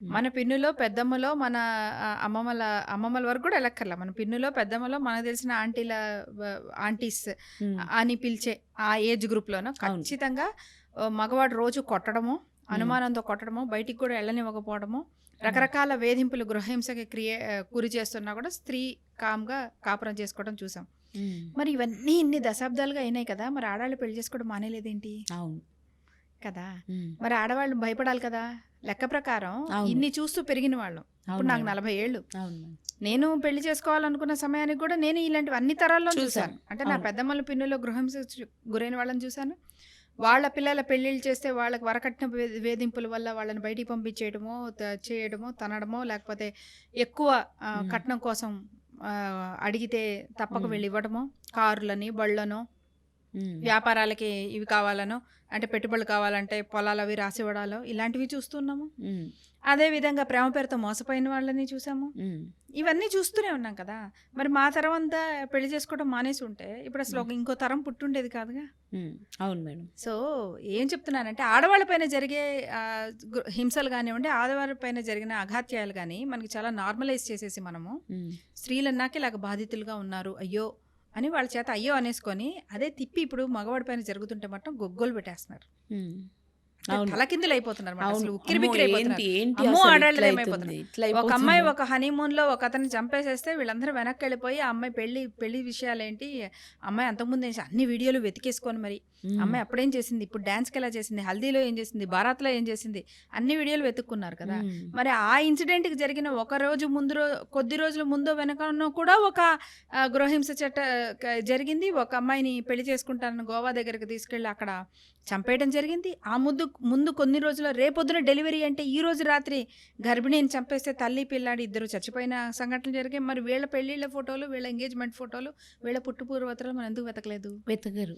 హ్మ్. మన పిన్నులో, పెద్దమ్మలో, మన అమ్మమ్మల వరకు కూడా ఎళ్ళక్కర్లా. మన పిన్నులో, పెద్దమ్మలో మనకు తెలిసిన వ ఆంటీస్ హ్మ్. అని పిలిచే ఆ ఏజ్ గ్రూప్‌లోనో అవును. ఖచ్చితంగా మగవాడు రోజు కొట్టడము, హ్మ్. అనుమానంతో కొట్టడము, బయటికి కూడా ఎళ్ళనివ్వకపోవడము, హ్మ్. రకరకాల వేధింపులు, గృహహింసకి గురి చేస్తున్నా కూడా స్త్రీ కామ్‌గా కాపురం చేసుకోవడం చూసాం. హ్మ్. మరి ఇవన్నీ ఇన్ని దశాబ్దాలుగా అయినాయి కదా! మరి ఆడాళ్ళు పెళ్లి చేసుకోవడం మానేయలేదేంటి? అవును. కదా! హ్మ్. మరి ఆడవాళ్ళు భయపడాలి కదా! లెక్క ప్రకారం అవును. ఇన్ని చూస్తూ పెరిగిన వాళ్ళం. ఇప్పుడు అవును నాకు మేడం. 40 ఏళ్ళు. అవును మేడం. నేను పెళ్లి చేసుకోవాలనుకున్న సమయానికి కూడా నేను ఇలాంటివి అన్ని తరాల్లోను చూసాం. చూసాను. అంటే నా అవును. పెద్దమ్మల పిన్నిలో గృహహింసకు గురైన వాళ్ళని చూసాను. వాళ్ళ పిల్లల పెళ్ళిళ్ళు చేస్తే వాళ్ళకి వరకట్న వేధింపుల వల్ల వాళ్ళని బయటికి పంపించేయడమో, చేయడమో, తనడమో లేకపోతే ఎక్కువ హ్మ్. కట్నం కోసం అడిగితే తప్పక హ్మ్. వెళ్ళి ఇవ్వడమో, కారులని, బళ్ళనో, హ్మ్. వ్యాపారాలకి ఇవి కావాలనో, అంటే పెట్టుబడులు కావాలంటే పొలాలవి రాసివ్వడాలో ఇలాంటివి చూస్తున్నాము. హ్మ్. అదే విధంగా ప్రేమ పేరుతో మోసపోయిన వాళ్ళని చూసాము. హ్మ్. ఇవన్నీ చూస్తూనే ఉన్నాం కదా! మరి మా తరం అంతా పెళ్లి చేసుకోవడం మానేసి ఉంటే ఇప్పుడసలు హ్మ్. ఇంకో తరం పుట్టుండేది కాదుగా. హ్మ్. అవును మేడం. సో, ఏం చెప్తున్నానంటే ఆడవాళ్ళ పైన జరిగే హింసలు గానివ్వండి, ఆడవారి పైన జరిగిన అఘాత్యాలు గాని మనకి చాలా నార్మలైజ్ చేసేసి మనము హ్మ్. స్త్రీలన్నాక ఇలాగ బాధితులుగా ఉన్నారు. అయ్యో! అని వాళ్ళ చేత అయ్యో అనేసుకొని అదే తిప్పి ఇప్పుడు మగవాడి పైన జరుగుతుంటే మాత్రం గొగ్గోలు పెట్టేస్తున్నారు. హ్మ్. అంటే అవును. తలకిందులైపోతున్నారన్నమాట. అవును. అసలు అమ్మో! ఉక్కిరిబిక్కిరైపోతున్నారు. ఏంటి అమ్మో! అసలు ఇట్లయితుంది, ఆడాళ్ళదేమైపోతున్నారు. ఒక అమ్మాయి ఇట్లయిపోతుంది. ఒక హనీమూన్‌లో ఒకతన్ని చంపేసేస్తే వీళ్ళందరూ వెనక్కెళ్ళిపోయి ఆ అమ్మాయి పెళ్లి విషయాలేంటి, అమ్మాయి అంతకుముందు అన్ని వీడియోలు వెతికేసుకొని మరి, హ్మ్. అమ్మాయి అప్పుడేం చేసింది, ఇప్పుడు డాన్స్‌కెలా చేసింది, హల్దీలో ఏం చేసింది, బారాత్‌లో ఏం చేసింది, అన్ని వీడియోలు వెతుక్కున్నారు కదా! హ్మ్. మరి ఆ ఇన్సిడెంట్‌కి జరిగిన ఒక రోజు ముందు కొద్ది రోజుల ముందో వెనకనో కూడా ఒక గృహహింస జరిగింది. ఒక అమ్మాయిని పెళ్లి చేసుకుంటానని గోవా దగ్గరికి తీసుకెళ్ళి అక్కడ చంపేయడం జరిగింది. ఆ ముందు కొన్ని రోజుల్లో రేపొద్దున డెలివరీ అంటే ఈరోజు రాత్రి గర్భిణిని చంపేస్తే తల్లి, పిల్లాడి ఇద్దరు చచ్చిపోయిన సంఘటనలు జరిగాయి. మరి వీళ్ళ పెళ్ళిళ్ళ ఫోటోలు, వీళ్ళ ఎంగేజ్‌మెంట్ ఫోటోలు, వీళ్ళ పుట్టు పూర్వోత్తరాలు మనం ఎందుకు వెతకలేదు? వెతకరు.